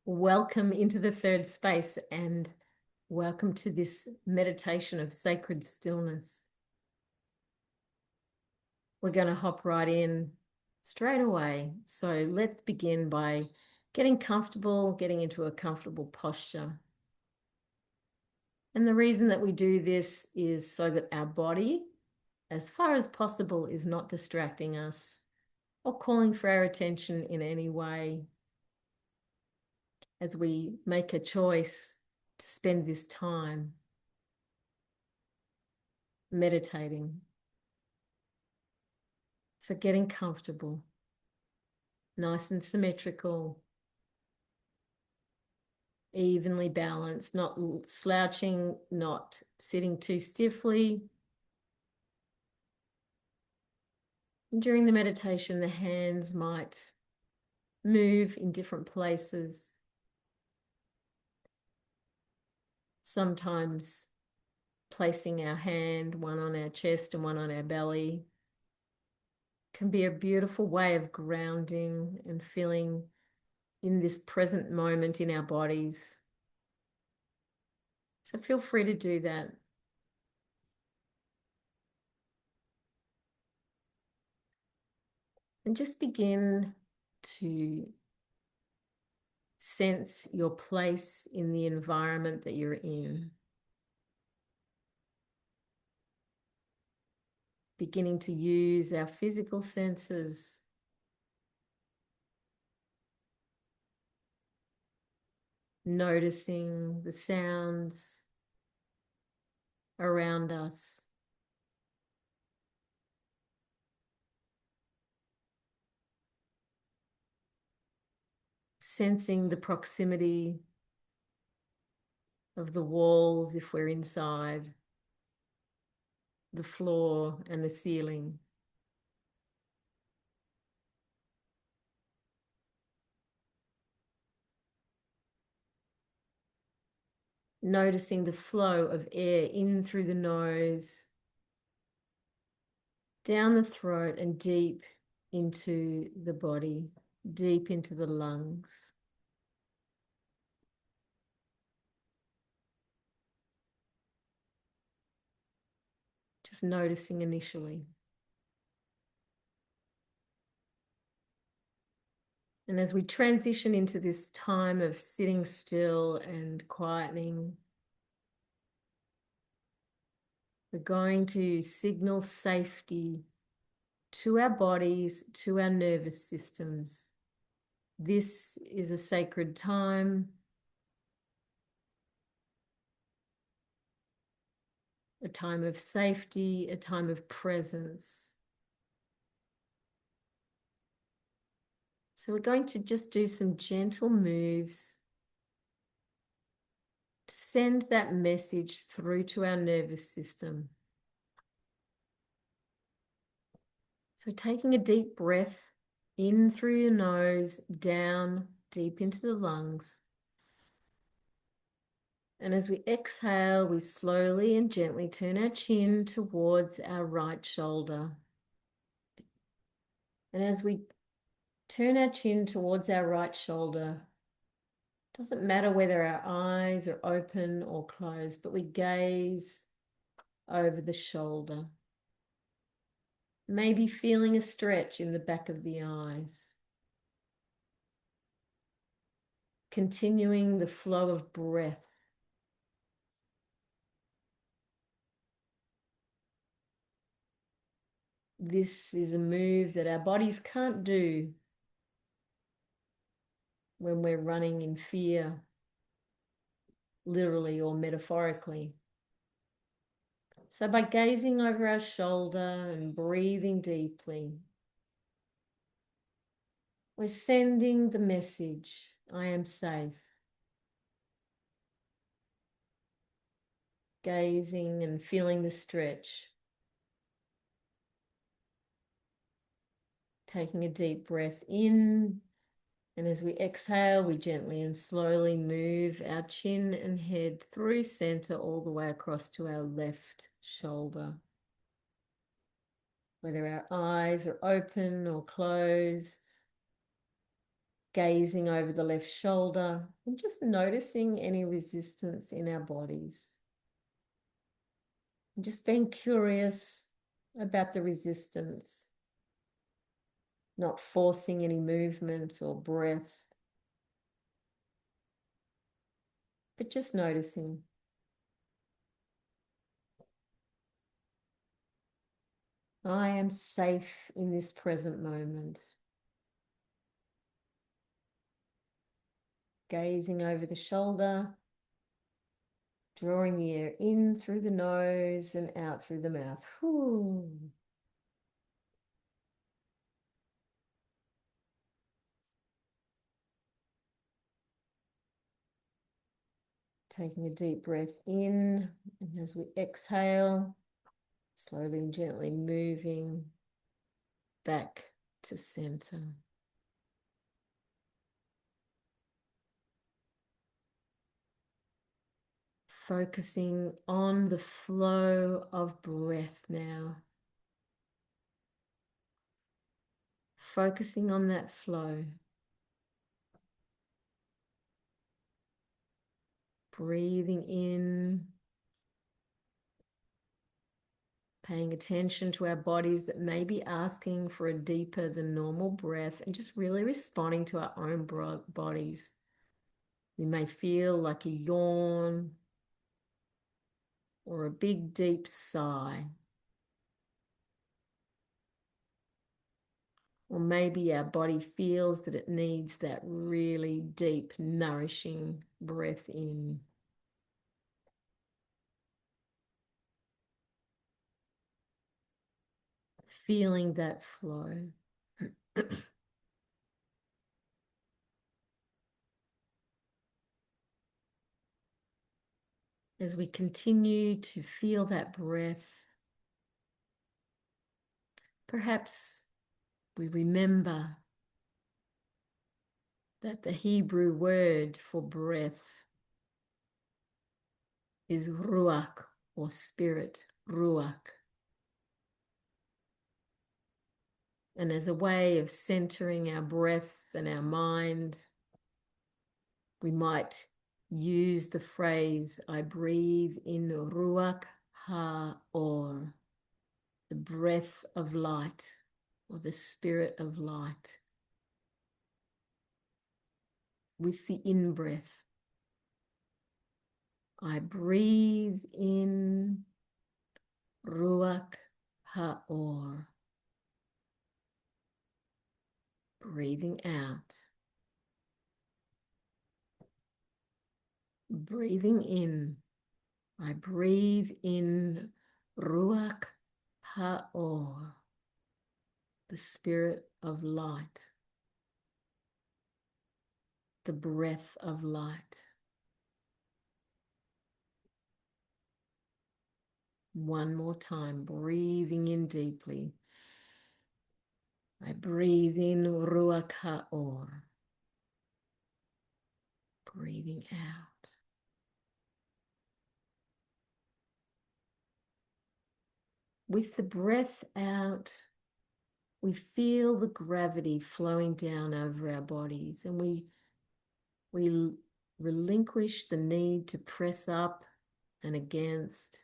Welcome into the third space and welcome to this meditation of sacred stillness. We're going to hop right in straight away. So let's begin by getting comfortable, getting into a comfortable posture. And the reason that we do this is so that our body, as far as possible, is not distracting us or calling for our attention in any way as we make a choice to spend this time meditating. So getting comfortable, nice and symmetrical, evenly balanced, not slouching, not sitting too stiffly. During the meditation, the hands might move in different places. Sometimes placing our hand, one on our chest and one on our belly, can be a beautiful way of grounding and feeling in this present moment in our bodies. So feel free to do that. And just begin to sense your place in the environment that you're in. Beginning to use our physical senses. Noticing the sounds around us. Sensing the proximity of the walls if we're inside, the floor and the ceiling. Noticing the flow of air in through the nose, down the throat and deep into the body, deep into the lungs. Just noticing initially. And as we transition into this time of sitting still and quietening, we're going to signal safety to our bodies, to our nervous systems. This is a sacred time, a time of safety, a time of presence. So we're going to just do some gentle moves to send that message through to our nervous system. So taking a deep breath in through your nose, down deep into the lungs. And as we exhale, we slowly and gently turn our chin towards our right shoulder. And as we turn our chin towards our right shoulder, it doesn't matter whether our eyes are open or closed, but we gaze over the shoulder. Maybe feeling a stretch in the back of the eyes. Continuing the flow of breath. This is a move that our bodies can't do when we're running in fear, literally or metaphorically. So by gazing over our shoulder and breathing deeply, we're sending the message, I am safe. Gazing and feeling the stretch. Taking a deep breath in, and as we exhale, we gently and slowly move our chin and head through center all the way across to our left shoulder. Whether our eyes are open or closed, gazing over the left shoulder and just noticing any resistance in our bodies. And just being curious about the resistance, not forcing any movement or breath, but just noticing. I am safe in this present moment. Gazing over the shoulder, drawing the air in through the nose and out through the mouth. Whew. Taking a deep breath in, and as we exhale, slowly and gently moving back to center. Focusing on the flow of breath now. Focusing on that flow. Breathing in. Paying attention to our bodies that may be asking for a deeper than normal breath and just really responding to our own bodies. We may feel like a yawn or a big deep sigh. Or maybe our body feels that it needs that really deep, nourishing breath in. Feeling that flow. As we continue to feel that breath, perhaps we remember that the Hebrew word for breath is ruach, or spirit, ruach. And as a way of centering our breath and our mind, we might use the phrase, I breathe in ruach ha-or, the breath of light, or the spirit of light. With the in-breath, I breathe in ruach ha-or. Breathing out. Breathing in. I breathe in ruach ha-or, the spirit of light, the breath of light. One more time, breathing in deeply. I breathe in ruach ha-or. Breathing out. With the breath out, we feel the gravity flowing down over our bodies, and we relinquish the need to press up and against.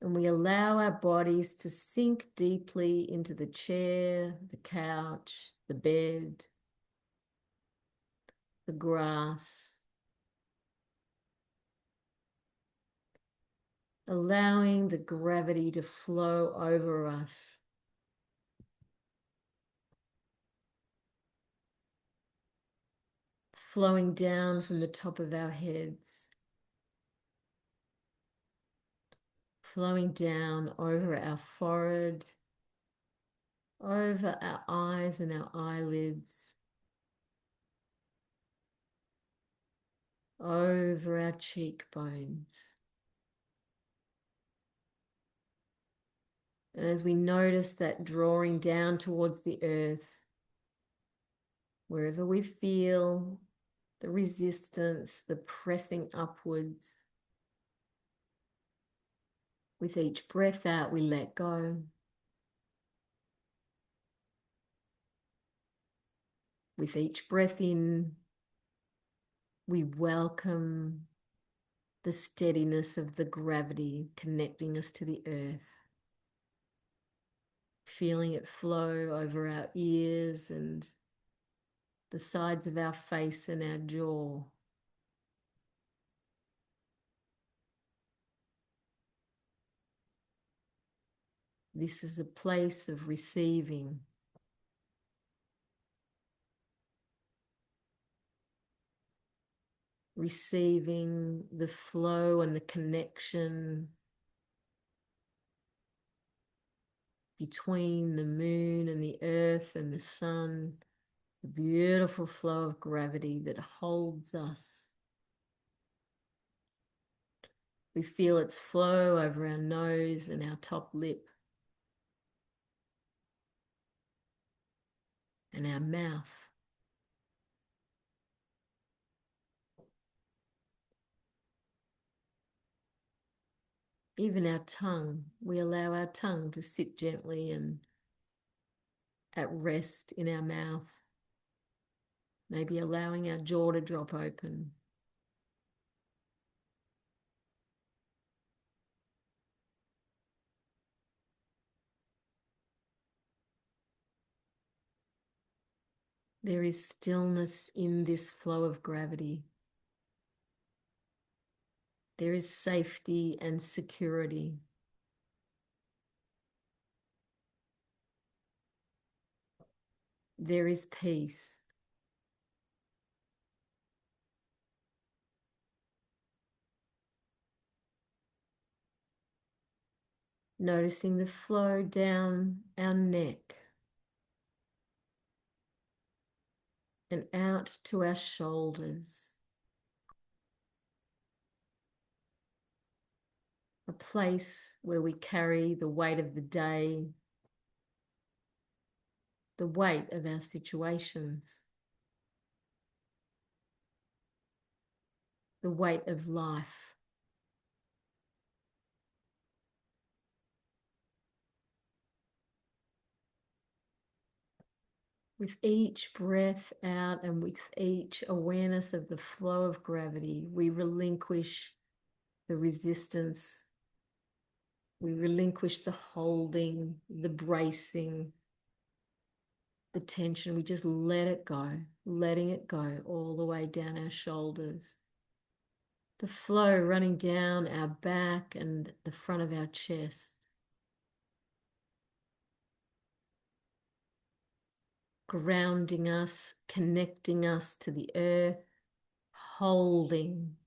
And we allow our bodies to sink deeply into the chair, the couch, the bed, the grass. Allowing the gravity to flow over us. Flowing down from the top of our heads. Flowing down over our forehead, over our eyes and our eyelids, over our cheekbones. And as we notice that drawing down towards the earth, wherever we feel the resistance, the pressing upwards, with each breath out, we let go. With each breath in, we welcome the steadiness of the gravity connecting us to the earth, feeling it flow over our ears and the sides of our face and our jaw. This is a place of receiving. Receiving the flow and the connection between the moon and the earth and the sun, the beautiful flow of gravity that holds us. We feel its flow over our nose and our top lip and our mouth. Even our tongue, we allow our tongue to sit gently and at rest in our mouth, maybe allowing our jaw to drop open. There is stillness in this flow of gravity. There is safety and security. There is peace. Noticing the flow down our neck and out to our shoulders. A place where we carry the weight of the day, the weight of our situations, the weight of life. With each breath out and with each awareness of the flow of gravity, we relinquish the resistance. We relinquish the holding, the bracing, the tension. We just let it go, letting it go all the way down our shoulders. The flow running down our back and the front of our chest. Grounding us, connecting us to the earth, holding.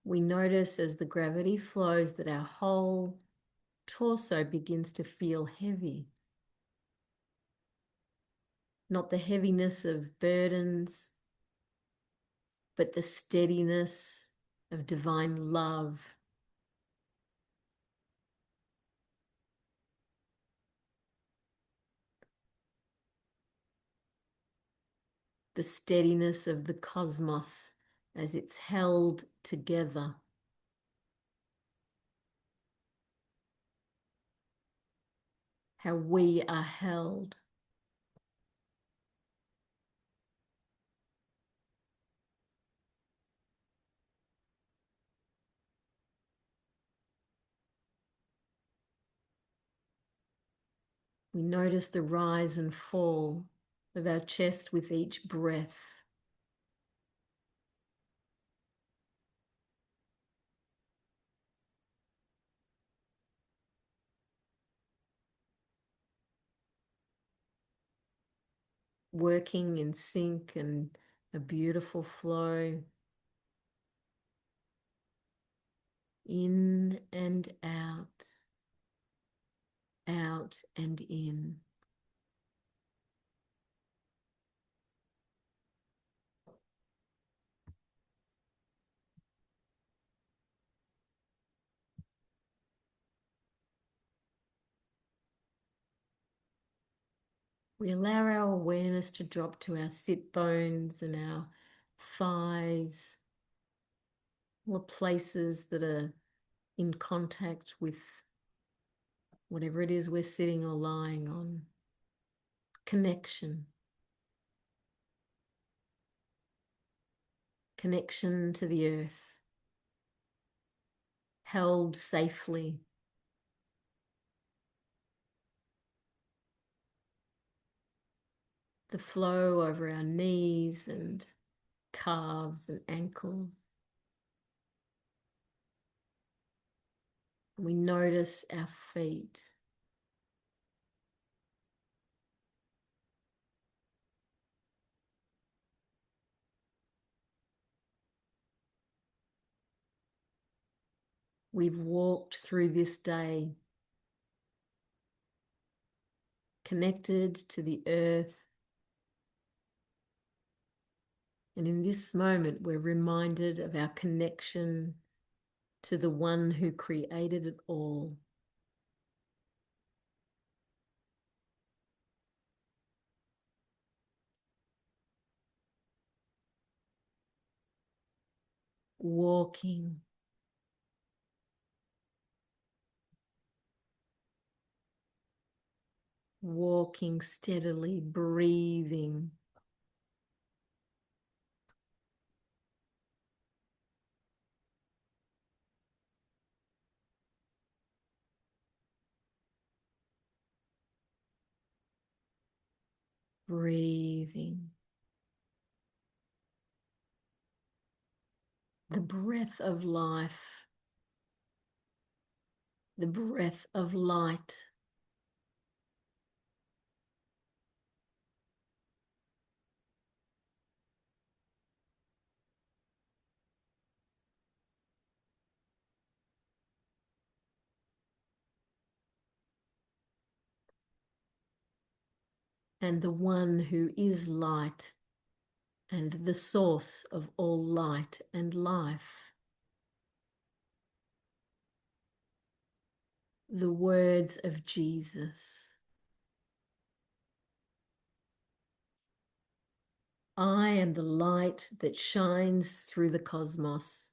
We notice as the gravity flows that our whole torso begins to feel heavy. Not the heaviness of burdens, but the steadiness of divine love. The steadiness of the cosmos as it's held together. How we are held. We notice the rise and fall of our chest with each breath. Working in sync and a beautiful flow. In and out, out and in. We allow our awareness to drop to our sit bones and our thighs, all the places that are in contact with whatever it is we're sitting or lying on. Connection. Connection to the earth. Held safely. The flow over our knees and calves and ankles. We notice our feet. We've walked through this day connected to the earth. And in this moment, we're reminded of our connection to the one who created it all. Walking. Walking steadily, breathing. Breathing. The breath of life. The breath of light. And the one who is light and the source of all light and life. The words of Jesus. I am the light that shines through the cosmos.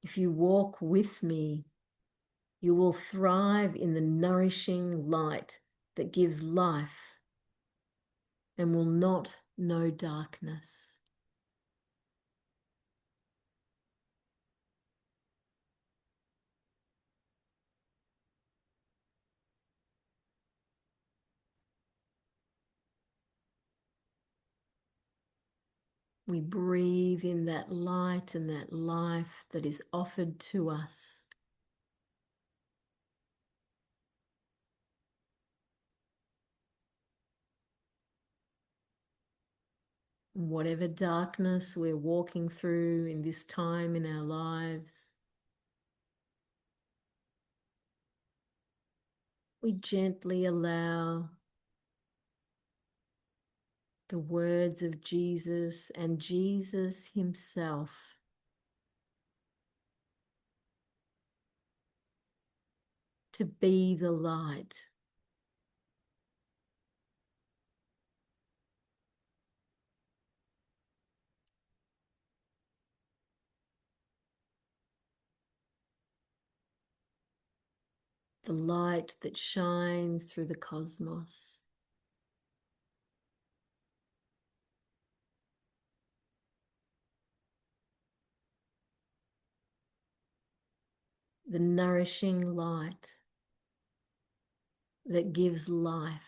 If you walk with me, you will thrive in the nourishing light that gives life and will not know darkness. We breathe in that light and that life that is offered to us. Whatever darkness we're walking through in this time in our lives, we gently allow the words of Jesus and Jesus himself to be the light. The light that shines through the cosmos. The nourishing light that gives life.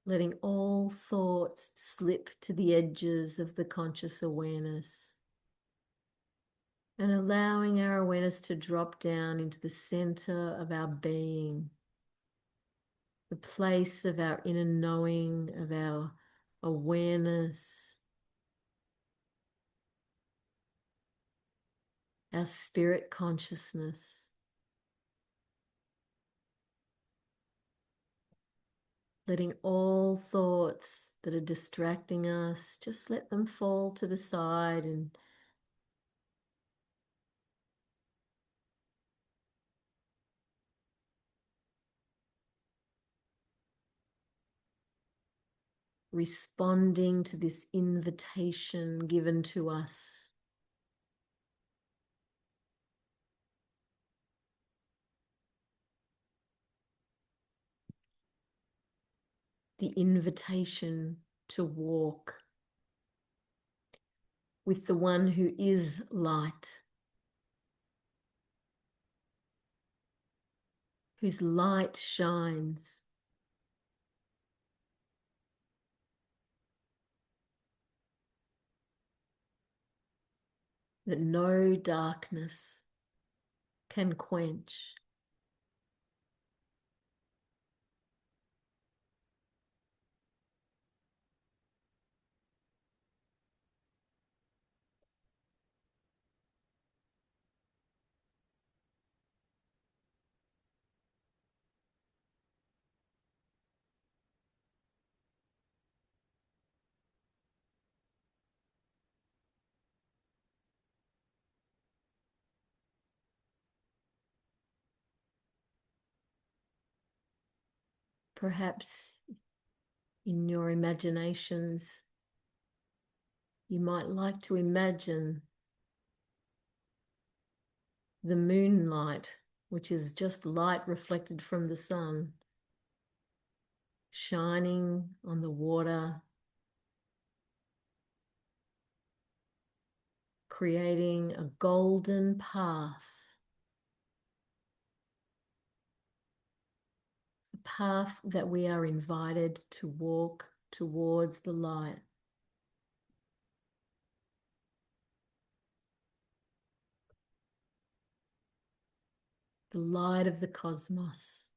Letting all thoughts slip to the edges of the conscious awareness and allowing our awareness to drop down into the center of our being, the place of our inner knowing, of our awareness, our spirit consciousness. Letting all thoughts that are distracting us, just let them fall to the side and responding to this invitation given to us. The invitation to walk with the one who is light, whose light shines. That no darkness can quench. Perhaps in your imaginations, you might like to imagine the moonlight, which is just light reflected from the sun, shining on the water, creating a golden path, a path that we are invited to walk towards the light. The light of the cosmos.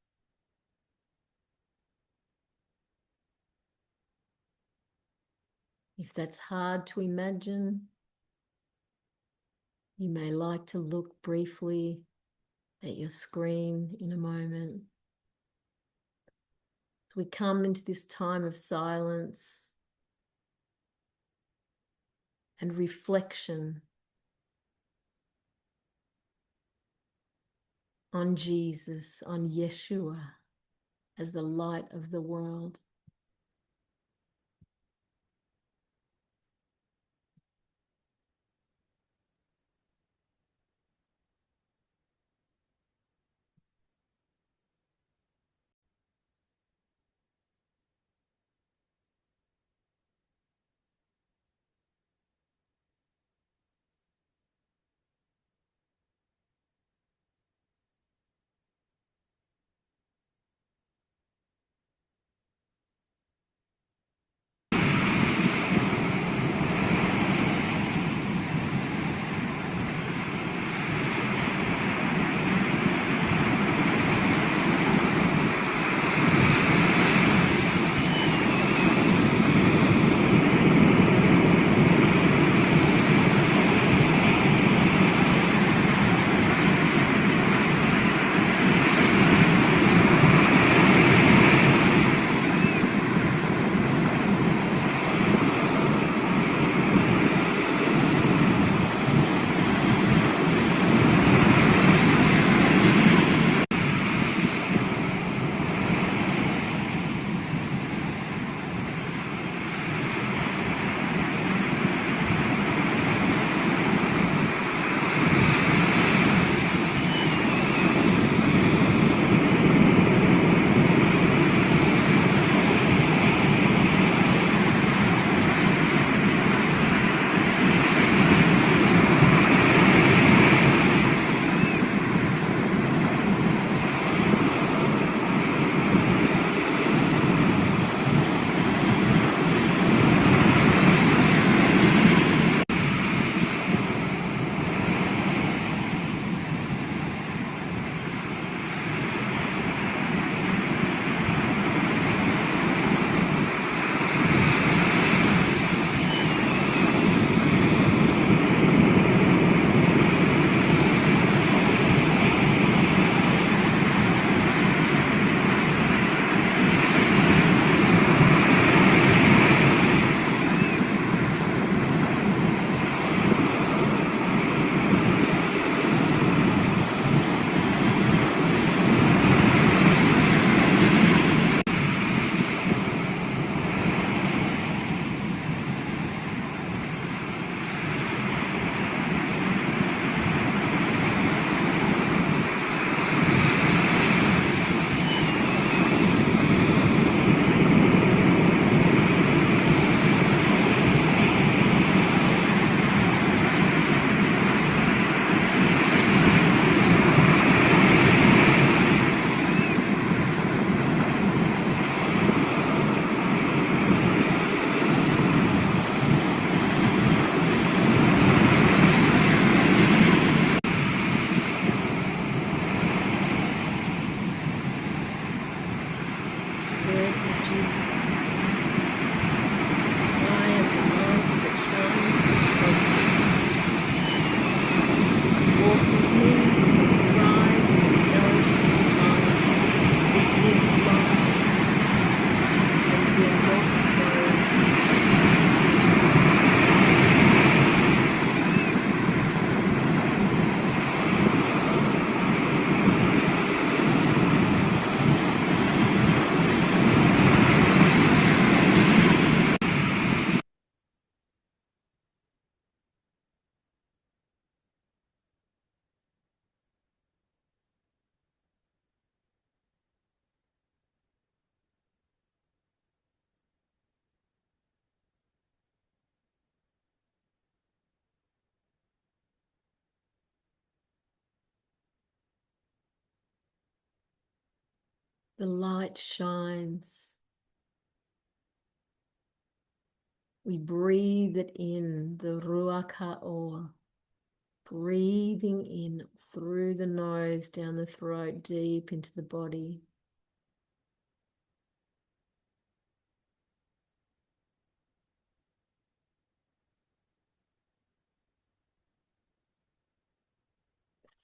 If that's hard to imagine, you may like to look briefly at your screen in a moment. As we come into this time of silence and reflection on Jesus, on Yeshua as the light of the world. The light shines. We breathe it in, the Ruach HaOr, breathing in through the nose, down the throat, deep into the body.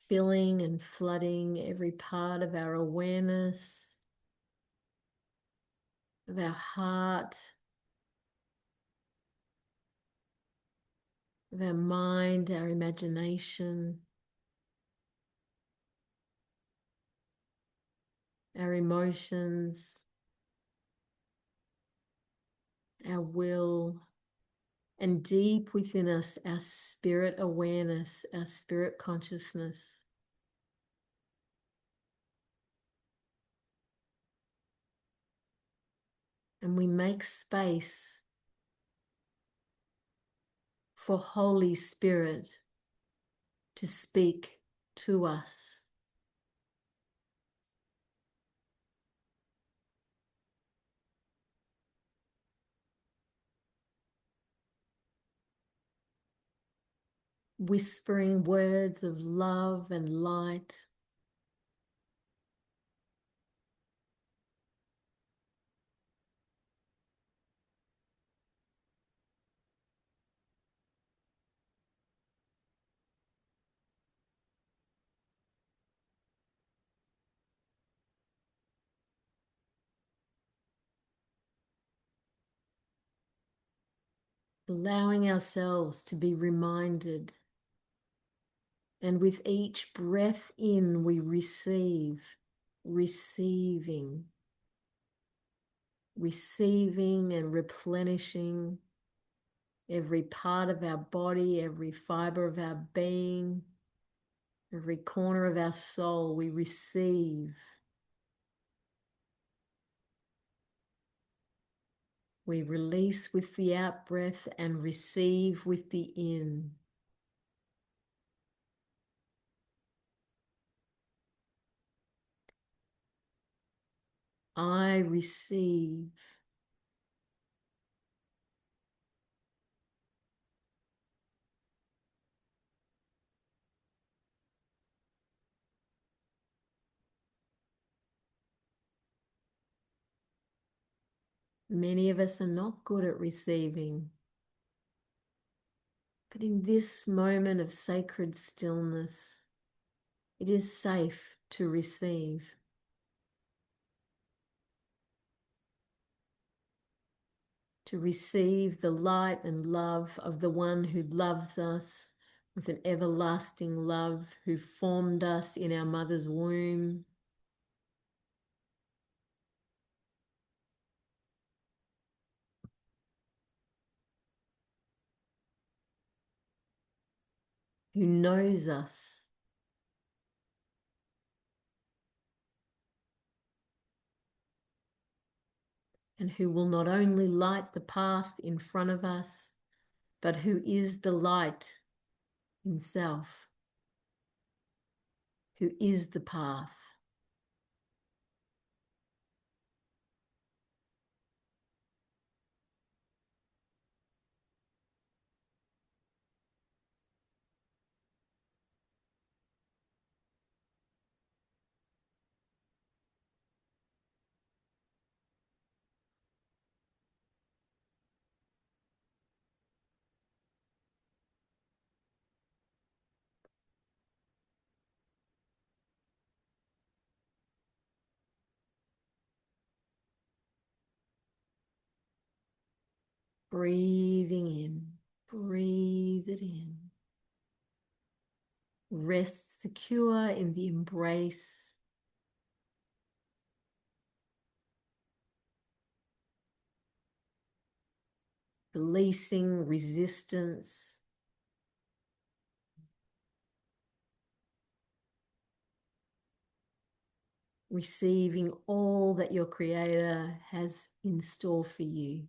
Filling and flooding every part of our awareness, of our heart, of our mind, our imagination, our emotions, our will, and deep within us, our spirit awareness, our spirit consciousness. And we make space for Holy Spirit to speak to us. Whispering words of love and light. Allowing ourselves to be reminded. And with each breath in, we receive, receiving and replenishing every part of our body, every fiber of our being, every corner of our soul. We receive. We release with the out breath and receive with the in. I receive. Many of us are not good at receiving. But in this moment of sacred stillness, it is safe to receive. To receive the light and love of the one who loves us with an everlasting love, who formed us in our mother's womb, who knows us, and who will not only light the path in front of us, but who is the light himself, who is the path. Breathing in, breathe it in. Rest secure in the embrace. Releasing resistance. Receiving all that your Creator has in store for you.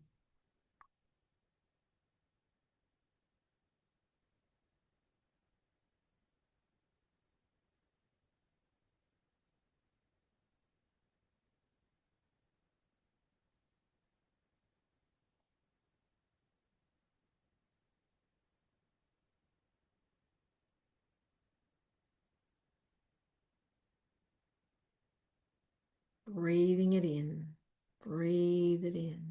Breathing it in. Breathe it in.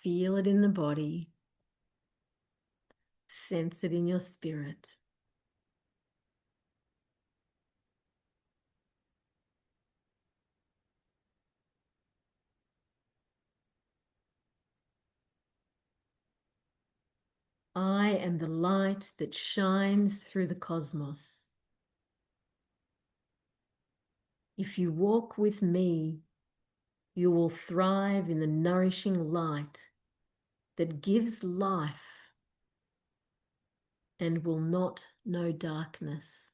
Feel it in the body. Sense it in your spirit. I am the light that shines through the cosmos. If you walk with me, you will thrive in the nourishing light that gives life and will not know darkness.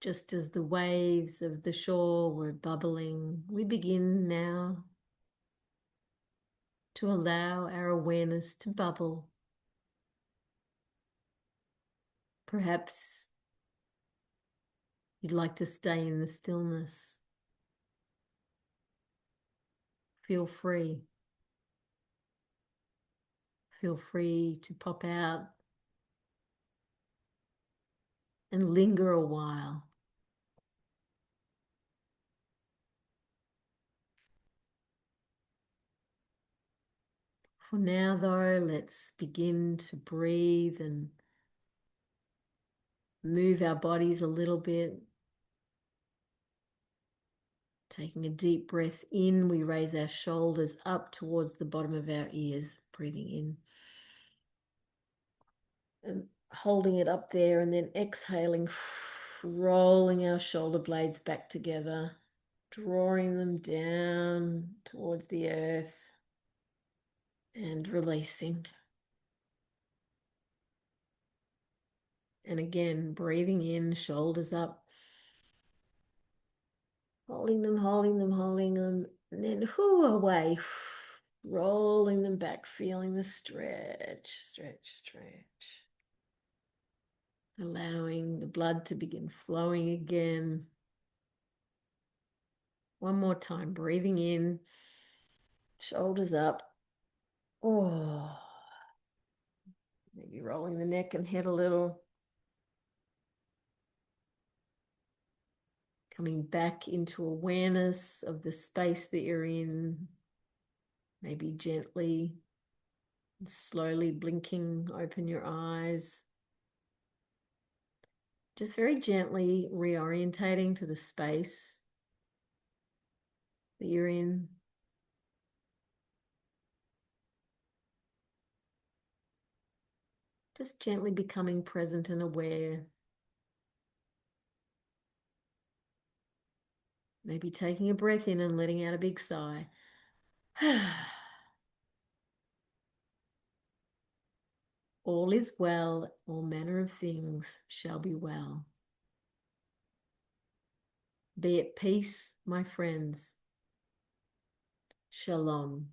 Just as the waves of the shore were bubbling, we begin now to allow our awareness to bubble. Perhaps you'd like to stay in the stillness. Feel free. Feel free to pop out and linger a while. For now, though, let's begin to breathe and move our bodies a little bit. Taking a deep breath in, we raise our shoulders up towards the bottom of our ears, breathing in. And holding it up there, and then exhaling, rolling our shoulder blades back together, drawing them down towards the earth and releasing. And again, breathing in, shoulders up, holding them, holding them, holding them, and then away, rolling them back, feeling the stretch, stretch, stretch. Allowing the blood to begin flowing again. One more time, breathing in, shoulders up. Oh, maybe rolling the neck and head a little. Coming back into awareness of the space that you're in. Maybe gently and slowly blinking, open your eyes. Just very gently reorientating to the space that you're in. Just gently becoming present and aware. Maybe taking a breath in and letting out a big sigh. All is well, all manner of things shall be well. Be at peace, my friends. Shalom.